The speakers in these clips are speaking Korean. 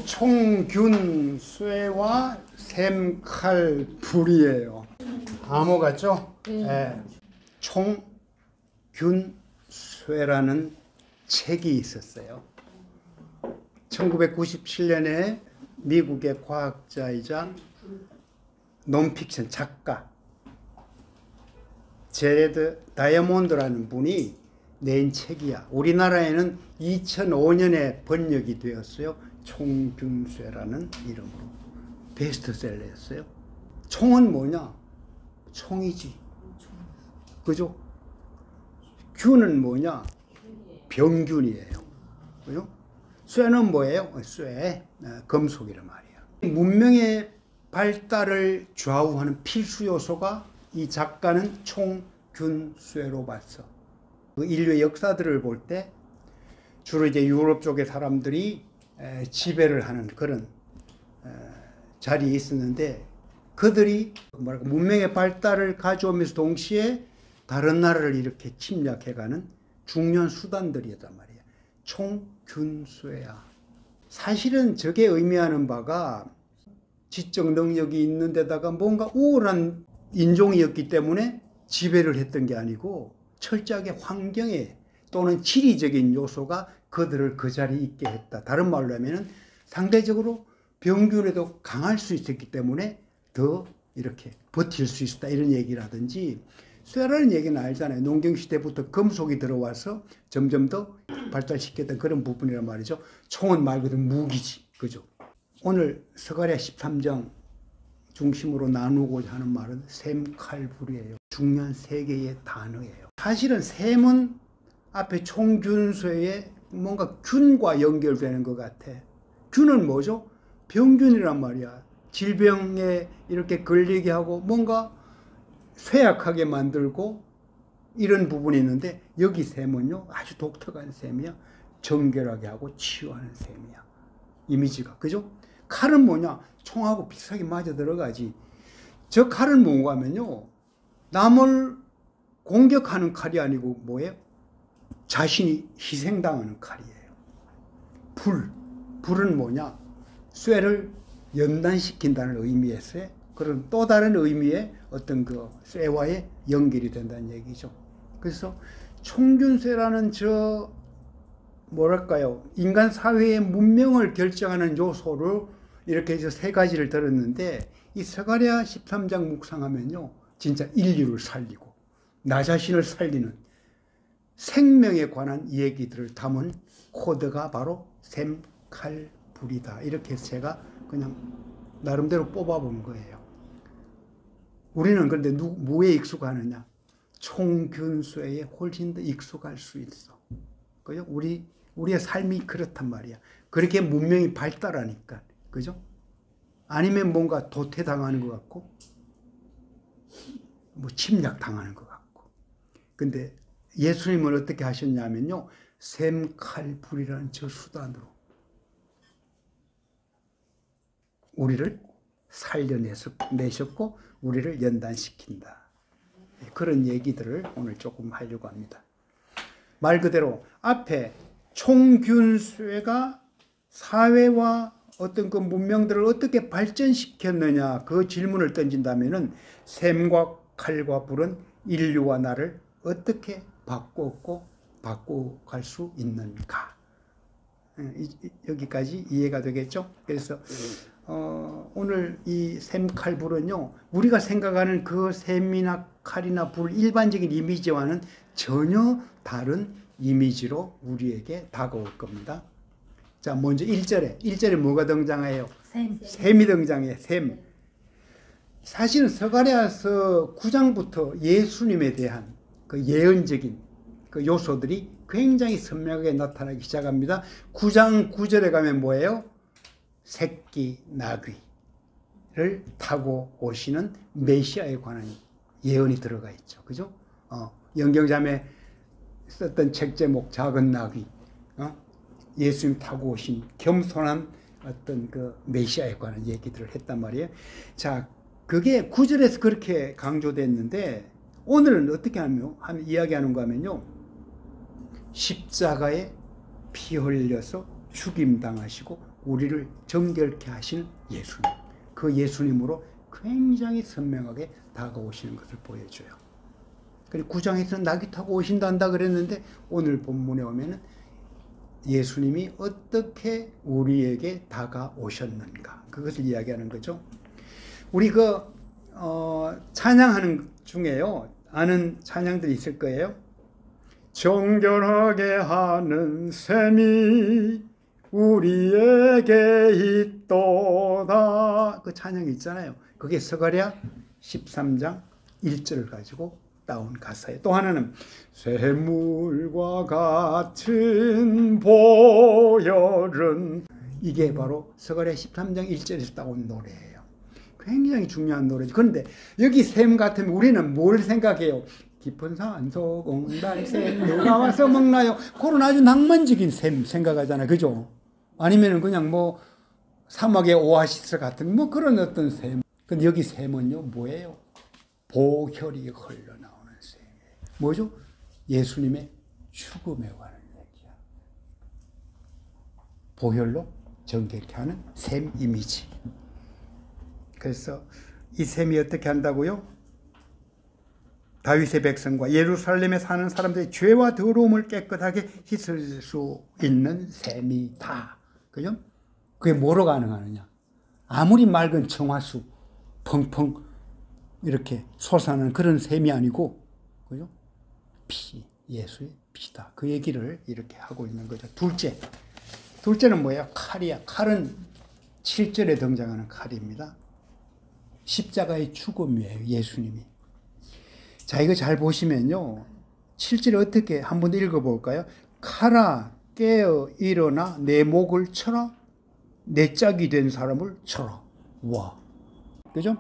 총균 쇠와 샘칼 불이에요. 암호 같죠? 네. 총균 쇠라는 책이 있었어요. 1997년에 미국의 과학자이자 논픽션 작가 제레드 다이아몬드라는 분이 낸 책이야. 우리나라에는 2005년에 번역이 되었어요. 총균쇠라는 이름으로 베스트셀러였어요. 총은 뭐냐? 총이지. 그죠? 균은 뭐냐? 병균이에요. 그죠? 쇠는 뭐예요? 쇠, 금속이란 말이에요. 문명의 발달을 좌우하는 필수 요소가 이 작가는 총균쇠로 봤어. 그 인류의 역사들을 볼 때 주로 이제 유럽 쪽의 사람들이 지배를 하는 그런 자리에 있었는데, 그들이 문명의 발달을 가져오면서 동시에 다른 나라를 이렇게 침략해가는 중요한 수단들이었단 말이야. 총균쇠야. 사실은 저게 의미하는 바가 지적 능력이 있는 데다가 뭔가 우월한 인종이었기 때문에 지배를 했던 게 아니고, 철저하게 환경에 또는 지리적인 요소가 그들을 그 자리에 있게 했다. 다른 말로 하면 상대적으로 병균에도 강할 수 있었기 때문에 더 이렇게 버틸 수 있었다, 이런 얘기라든지, 쇠라는 얘기는 알잖아요. 농경시대부터 금속이 들어와서 점점 더 발달시켰던 그런 부분이란 말이죠. 총은 말 그대로 무기지. 그죠? 오늘 스가랴 13장 중심으로 나누고자 하는 말은 샘칼불이에요. 중요한 세 개의 단어예요. 사실은 샘은 앞에 총균쇠에 뭔가 균과 연결되는 것 같아. 균은 뭐죠? 병균이란 말이야. 질병에 이렇게 걸리게 하고 뭔가 쇠약하게 만들고 이런 부분이 있는데, 여기 샘은요 아주 독특한 샘이야. 정결하게 하고 치유하는 샘이야. 이미지가. 그죠? 칼은 뭐냐? 총하고 비슷하게 맞아 들어가지. 저 칼은 뭔가 하면요, 남을 공격하는 칼이 아니고 뭐예요? 자신이 희생당하는 칼이에요. 불은 뭐냐? 쇠를 연단시킨다는 의미에서의 그런 또 다른 의미의 어떤 그 쇠와의 연결이 된다는 얘기죠. 그래서 총균쇠라는 저 뭐랄까요, 인간 사회의 문명을 결정하는 요소를 이렇게 해서 세 가지를 들었는데, 이 스가랴 13장 묵상하면요, 진짜 인류를 살리고 나 자신을 살리는 생명에 관한 얘기들을 담은 코드가 바로 샘칼불이다. 이렇게 해서 제가 그냥 나름대로 뽑아본 거예요. 우리는 그런데 뭐에 익숙하느냐? 총균쇠에 훨씬 더 익숙할 수 있어. 그죠? 우리의 삶이 그렇단 말이야. 그렇게 문명이 발달하니까. 그죠? 아니면 뭔가 도태당하는 것 같고, 뭐 침략당하는 것 같고. 근데 예수님은 어떻게 하셨냐면요, 샘칼불이라는 저 수단으로 우리를 살려내셨고 우리를 연단시킨다. 그런 얘기들을 오늘 조금 하려고 합니다. 말 그대로 앞에 총균쇠가 사회와 어떤 그 문명들을 어떻게 발전시켰느냐, 그 질문을 던진다면은 샘과 칼과 불은 인류와 나를 어떻게 바꿨고 바꿔갈 수 있는가. 여기까지 이해가 되겠죠? 그래서 오늘 이 샘칼불은요, 우리가 생각하는 그 샘이나 칼이나 불 일반적인 이미지와는 전혀 다른 이미지로 우리에게 다가올 겁니다. 자, 먼저 1절에 뭐가 등장해요? 샘이 등장해요. 샘. 사실은 스가랴서 9장부터 예수님에 대한 그 예언적인 그 요소들이 굉장히 선명하게 나타나기 시작합니다. 9장 9절에 가면 뭐예요? 새끼 나귀를 타고 오시는 메시아에 관한 예언이 들어가 있죠. 그죠? 영경자매 썼던 책 제목 작은 나귀, 예수님 타고 오신 겸손한 어떤 그 메시아에 관한 얘기들을 했단 말이에요. 자, 그게 9절에서 그렇게 강조됐는데, 오늘은 어떻게 이야기하는가 하면요, 십자가에 피 흘려서 죽임당하시고 우리를 정결케 하실 예수님. 그 예수님으로 굉장히 선명하게 다가오시는 것을 보여줘요. 그리고 9장에서는 나귀 타고 오신다 그랬는데 오늘 본문에 오면은 예수님이 어떻게 우리에게 다가오셨는가 그것을 이야기하는 거죠. 우리 찬양하는 중에요. 아는 찬양들이 있을 거예요. 정결하게 하는 셈이 우리에게 있도다. 그 찬양이 있잖아요. 그게 스가랴 13장 1절을 가지고 따온 가사예요. 또 하나는 샘물과 같은 보혈은, 이게 바로 스가랴 13장 1절에서 따온 노래예요. 굉장히 중요한 노래죠. 그런데 여기 샘 같으면 우리는 뭘 생각해요? 깊은 산속 온달 샘 누가 와서 먹나요? 그런 아주 낭만적인 샘 생각하잖아요. 그죠? 아니면은 그냥 뭐 사막의 오아시스 같은 뭐 그런 어떤 샘. 근데 여기 샘은요 뭐예요? 보혈이 흘러나오는 샘이에요. 뭐죠? 예수님의 죽음에 관한 얘기야. 보혈로 정결케 하는 샘 이미지. 그래서 이 샘이 어떻게 한다고요? 다윗의 백성과 예루살렘에 사는 사람들의 죄와 더러움을 깨끗하게 씻을 수 있는 샘이다. 그죠? 그게 뭐로 가능하느냐? 아무리 맑은 청화수 펑펑 이렇게 솟아나는 그런 샘이 아니고, 그죠? 피, 예수의 피다. 그 얘기를 이렇게 하고 있는 거죠. 둘째는 뭐예요? 칼이야. 칼은 7절에 등장하는 칼입니다. 십자가의 죽음이에요. 예수님이. 자, 이거 잘 보시면요. 7절에 어떻게 한번 읽어볼까요? 칼아 깨어 일어나 내 목을 쳐라. 내 짝이 된 사람을 쳐라. 와. 그죠?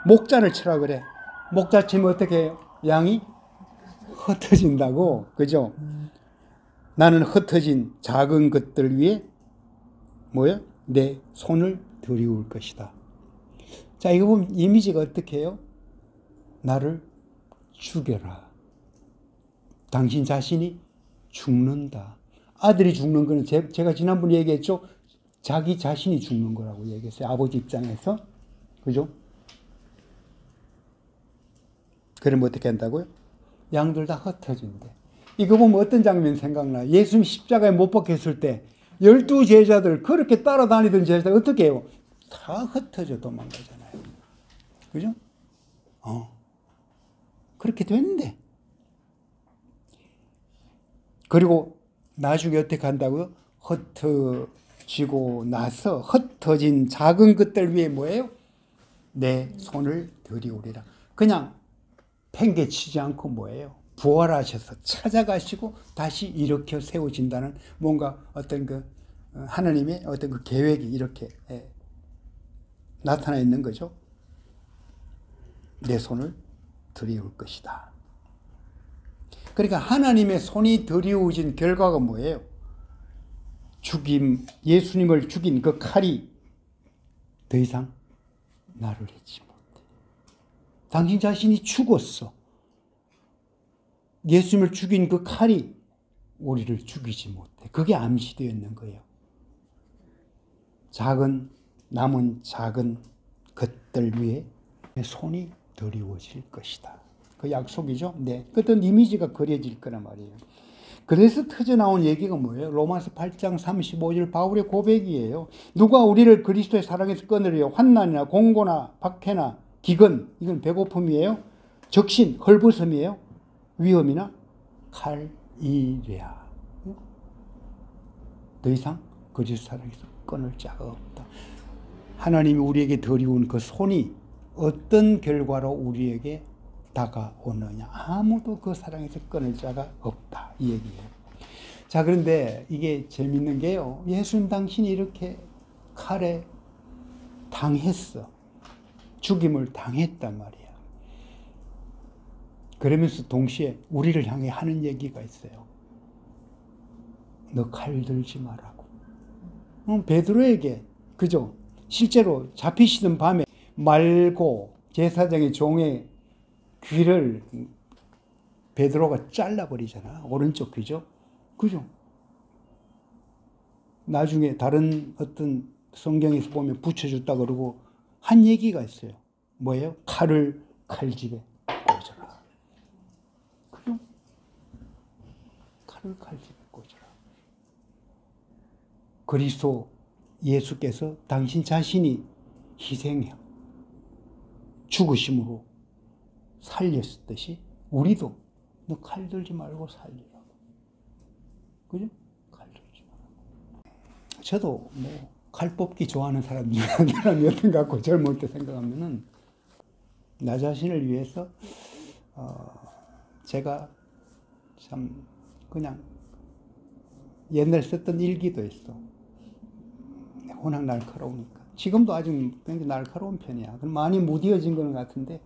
목자를 쳐라 그래. 목자 치면 어떻게 해요? 양이 흩어진다고. 그죠? 나는 흩어진 작은 것들 위에 뭐야? 내 손을 들이울 것이다. 자, 이거 보면 이미지가 어떻게 해요? 나를 죽여라. 당신 자신이 죽는다. 아들이 죽는 거는 제가 지난번에 얘기했죠. 자기 자신이 죽는 거라고 얘기했어요. 아버지 입장에서. 그죠? 그러면 어떻게 한다고요? 양들 다 흩어진대. 이거 보면 어떤 장면 생각나? 예수님 십자가에 못 박혔을 때 12 제자들 그렇게 따라다니던 제자들 어떻게 해요? 다 흩어져 도망가잖아요. 그죠? 그렇게 됐는데. 그리고 나중에 어떻게 한다고요? 흩어지고 나서 흩어진 작은 것들 위에 뭐예요? 내 손을 들이우리라. 그냥 팽개치지 않고 뭐예요? 부활하셔서 찾아가시고 다시 일으켜 세워진다는 뭔가 어떤 하나님의 어떤 그 계획이 이렇게 나타나 있는 거죠. 내 손을 들이울 것이다. 그러니까 하나님의 손이 들이우진 결과가 뭐예요? 예수님을 죽인 그 칼이 더 이상 나를 해치 못해. 당신 자신이 죽었어. 예수님을 죽인 그 칼이 우리를 죽이지 못해. 그게 암시되어 있는 거예요. 남은 작은 것들 위에 내 손이 드리워질 것이다. 그 약속이죠. 네. 어떤 이미지가 그려질 거란 말이에요. 그래서 터져나온 얘기가 뭐예요? 로마서 8장 35절 바울의 고백이에요. 누가 우리를 그리스도의 사랑에서 끊으려 환난이나 공고나 박해나 기근, 이건 배고픔이에요. 적신, 헐벗음이에요. 위험이나 칼이랴. 더 이상 그리스도 사랑에서 끊을 자가 없다. 하나님이 우리에게 드리운 그 손이 어떤 결과로 우리에게 다가오느냐. 아무도 그 사랑에서 끊을 자가 없다. 이 얘기예요. 자, 그런데 이게 재밌는 게요. 예수님 당신이 이렇게 칼에 당했어. 죽임을 당했단 말이야. 그러면서 동시에 우리를 향해 하는 얘기가 있어요. 너 칼 들지 말라고. 베드로에게, 그죠? 실제로 잡히시던 밤에 말고 제사장의 종의 귀를 베드로가 잘라버리잖아. 오른쪽 귀죠. 그죠? 나중에 다른 어떤 성경에서 보면 붙여줬다 그러고 한 얘기가 있어요. 뭐예요? 칼을 칼집에 꽂아라. 그죠? 칼을 칼집에 꽂아라. 그리스도 예수께서 당신 자신이 희생해 죽으심으로 살렸듯이 우리도 너 칼 들지 말고 살리라고. 그죠? 칼 들지 말고. 저도 뭐 칼 뽑기 좋아하는 사람 중에 한 사람이었던 것 같고 젊을 때 생각하면은 나 자신을 위해서 제가 참 그냥 옛날 썼던 일기도 있어. 워낙 날카로우니까. 지금도 아주 굉장히 날카로운 편이야. 그럼 많이 무뎌진 것 같은데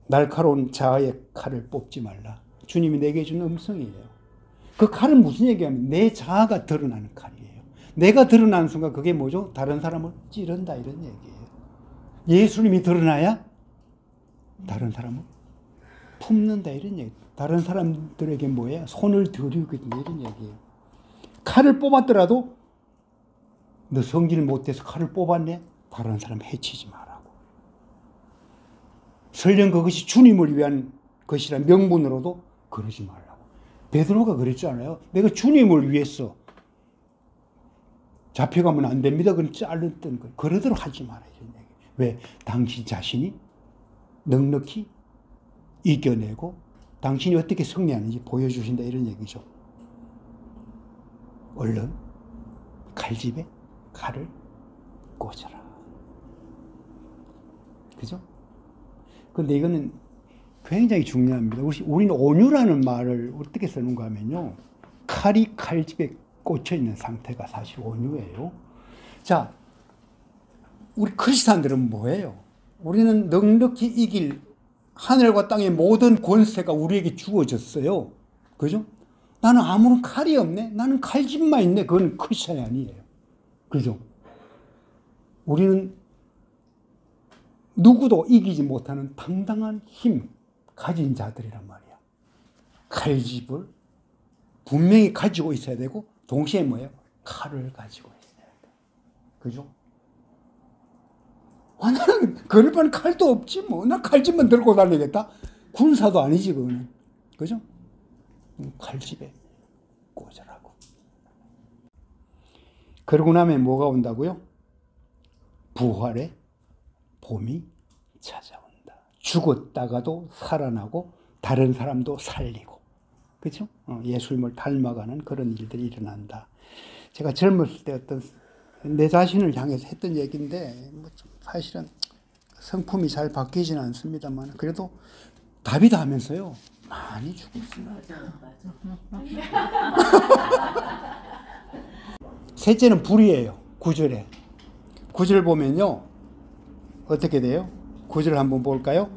날카로운 자아의 칼을 뽑지 말라. 주님이 내게 준 음성이에요. 그 칼은 무슨 얘기하면 내 자아가 드러나는 칼이에요. 내가 드러나는 순간 그게 뭐죠? 다른 사람을 찌른다 이런 얘기예요. 예수님이 드러나야 다른 사람을 품는다 이런 얘기. 다른 사람들에게 뭐예요? 손을 들이거든요 이런 얘기예요. 칼을 뽑았더라도 너 성질 못해서 칼을 뽑았네? 다른 사람 해치지 말라고. 설령 그것이 주님을 위한 것이란 명분으로도 그러지 말라고. 베드로가 그랬잖아요. 내가 주님을 위해서 잡혀가면 안 됩니다. 그건 잘랐던 거. 그러도록 하지 마라 이런 얘기. 왜? 당신 자신이 넉넉히 이겨내고 당신이 어떻게 승리하는지 보여주신다 이런 얘기죠. 얼른 칼집에 칼을 꽂아라. 그죠? 근데 이거는 굉장히 중요합니다. 우리는 온유라는 말을 어떻게 쓰는가 하면요. 칼이 칼집에 꽂혀 있는 상태가 사실 온유예요. 자, 우리 크리스찬들은 뭐예요? 우리는 넉넉히 이길 하늘과 땅의 모든 권세가 우리에게 주어졌어요. 그죠? 나는 아무런 칼이 없네. 나는 칼집만 있네. 그건 크리스찬이 아니에요. 그죠? 우리는 누구도 이기지 못하는 당당한 힘 가진 자들이란 말이야. 칼집을 분명히 가지고 있어야 되고 동시에 뭐예요? 칼을 가지고 있어야 돼. 그죠? 나는 그럴 바는 칼도 없지 뭐. 나 칼집만 들고 다니겠다? 군사도 아니지 그거는. 그죠? 칼집에 꽂으라고. 그러고 나면 뭐가 온다고요? 부활의 봄이 찾아온다. 죽었다가도 살아나고 다른 사람도 살리고. 그렇죠? 예수님을 닮아가는 그런 일들이 일어난다. 제가 젊었을 때 어떤 내 자신을 향해서 했던 얘기인데 뭐 사실은 성품이 잘 바뀌지는 않습니다만 그래도 다비다 하면서요. 많이 죽었어요. 셋째는 불이에요. 9절에. 9절 보면요. 어떻게 돼요? 9절 한번 볼까요?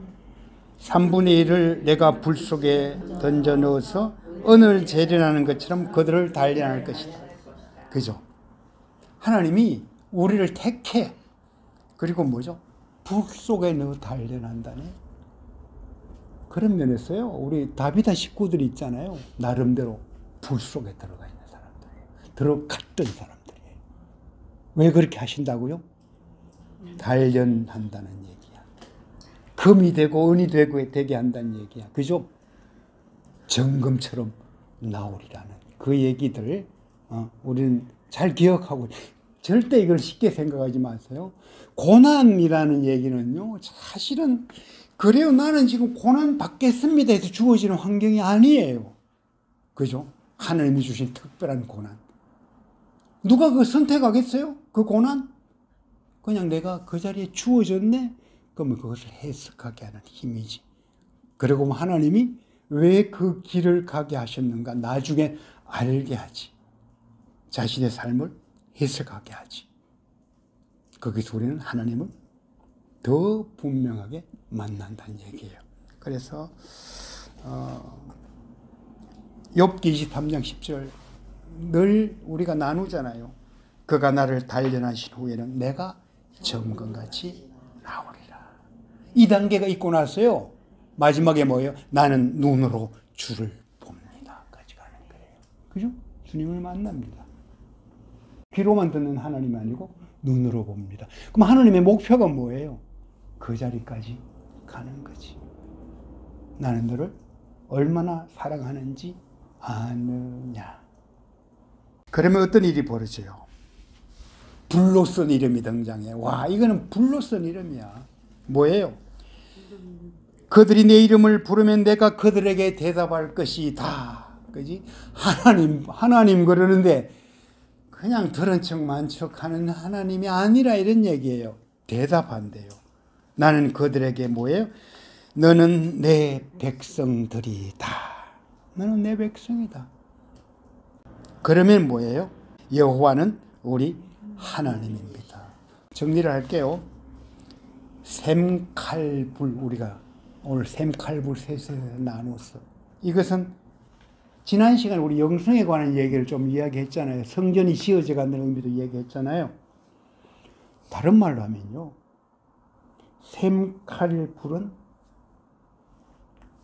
3분의 1을 내가 불 속에 던져 넣어서 은을 재련하는 것처럼 그들을 단련할 것이다. 그죠? 하나님이 우리를 택해. 그리고 뭐죠? 불 속에 넣어 단련한다네. 그런 면에서요. 우리 다비다 식구들이 있잖아요. 나름대로 불 속에 들어가 있는 사람들이에요. 들어갔던 사람들이에요. 왜 그렇게 하신다고요? 단련한다는 얘기야. 금이 되고 은이 되게 한다는 얘기야. 그죠? 정금처럼 나오리라는 그 얘기들 우리는 잘 기억하고 절대 이걸 쉽게 생각하지 마세요. 고난이라는 얘기는요. 사실은 그래요. 나는 지금 고난 받겠습니다 해서 주어지는 환경이 아니에요. 그죠? 하나님이 주신 특별한 고난. 누가 그걸 선택하겠어요? 그 고난? 그냥 내가 그 자리에 주어졌네? 그러면 그것을 해석하게 하는 힘이지. 그리고 하나님이 왜 그 길을 가게 하셨는가 나중에 알게 하지. 자신의 삶을 해석하게 하지. 거기서 우리는 하나님을 더 분명하게 만난다는 얘기예요. 그래서 욥기 23장 10절 늘 우리가 나누잖아요. 그가 나를 단련하신 후에는 내가 점검같이 나오리라. 이 단계가 있고 나서요. 마지막에 뭐예요? 나는 눈으로 주를 봅니다. 까지 가는 거예요. 그죠? 주님을 만납니다. 귀로만 듣는 하나님이 아니고 눈으로 봅니다. 그럼 하나님의 목표가 뭐예요? 그 자리까지 가는 거지. 나는 너를 얼마나 사랑하는지 아느냐. 그러면 어떤 일이 벌어져요? 불로 쓴 이름이 등장해. 와, 이거는 불로 쓴 이름이야. 뭐예요? 그들이 내 이름을 부르면 내가 그들에게 대답할 것이다. 그지? 하나님 그러는데 그냥 들은 척만 척하는 하나님이 아니라 이런 얘기예요. 대답한대요. 나는 그들에게 뭐예요? 너는 내 백성들이다. 너는 내 백성이다. 그러면 뭐예요? 여호와는 우리 하나님입니다. 정리를 할게요. 샘칼불, 우리가 오늘 샘칼불 셋에 나눴어. 이것은 지난 시간에 우리 영성에 관한 얘기를 좀 이야기했잖아요. 성전이 지어져 가는 의미도 얘기했잖아요. 다른 말로 하면요, 샘칼불은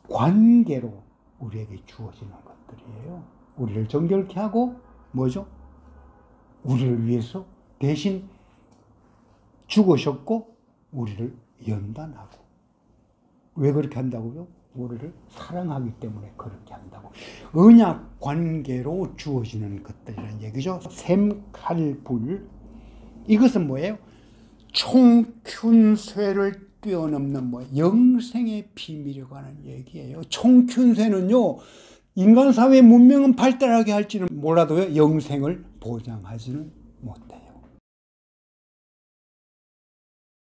관계로 우리에게 주어지는 것들이에요. 우리를 정결케 하고 뭐죠? 우리를 위해서 대신 죽으셨고 우리를 연단하고. 왜 그렇게 한다고요? 우리를 사랑하기 때문에 그렇게 한다고. 언약 관계로 주어지는 것들이라는 얘기죠. 샘칼불. 이것은 뭐예요? 총균쇠를 뛰어넘는 영생의 비밀에 관한 얘기예요. 총균쇠는요, 인간 사회의 문명은 발달하게 할지는 몰라도요, 영생을 보장하지는 못해요.